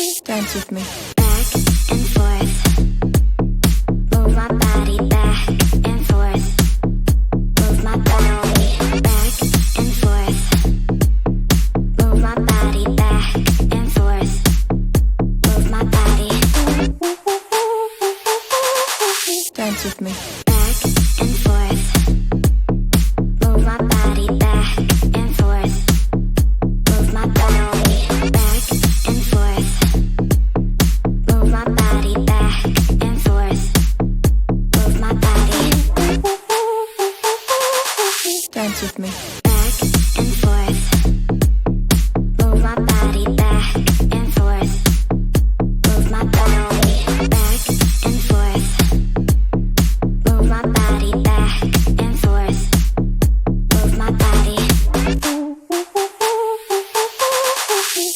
Dance with me. Back and forth. Move my body back and forth. Move my body back and forth. Move my body back and forth. Move my body. Dance with me. Back and forth. Move my body back and forth. Move my body back and forth. Move my body back and forth. Move my body. Dance with me. Back and forth. Move my body back and forth. Move my body back and forth. Move my body back and forth. Move my body.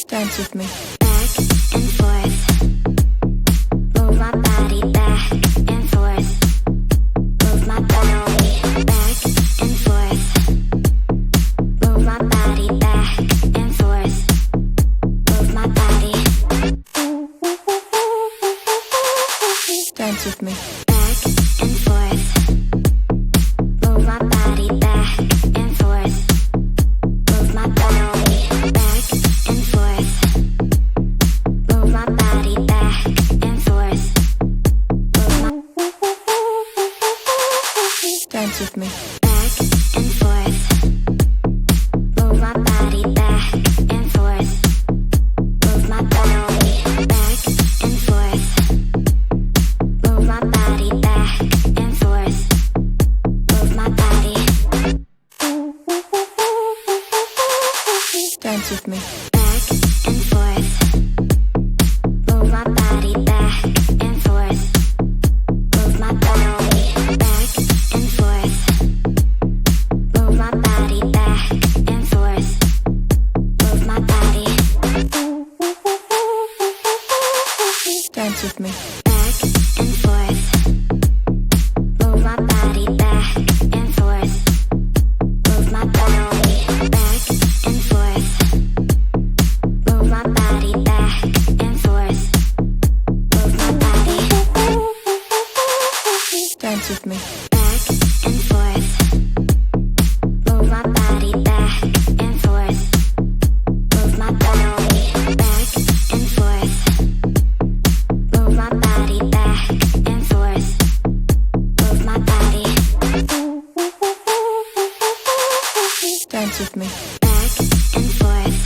Dance with me. Back and forth. Move my body back and forth. Move my body back and forth. Move my body back and forth. Move my body. Dance with me. Back and forth. Move my body back and forth. Move my body back and forth. Move my body back and forth. Move my Dance with me. back and forth. Move my body back and forth. Move my body back and forth. Move my body back and forth. Move my body. Dance with me. Back and forth. Move my body back and forth. Move my body back and forth. Move my body back and forth. Move my body. Dance with me. Back and forth. Move my body back and forth. Move my body back and forth. Move my body back and forth. Move my body. Dance with me. Back and forth. Move my body back and forth. Move my body back and forth. Move my body back and forth. Move my body. Dance with me. Back and forth.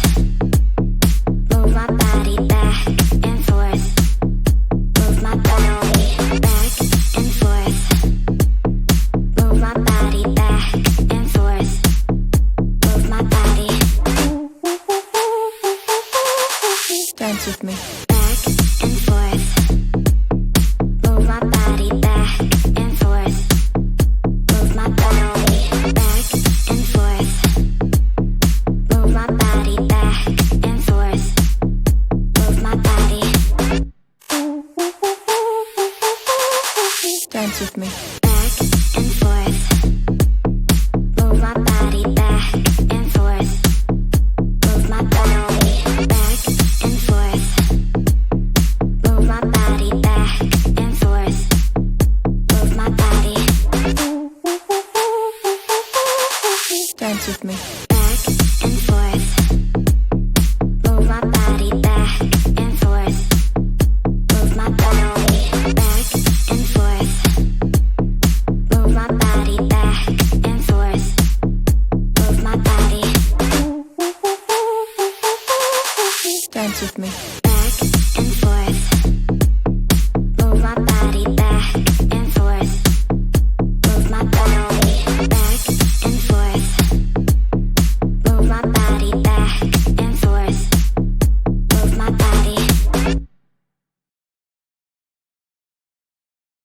Move my body back and forth. Move my body back and forth. Move my body back and forth. Move my body. Dance with me. Back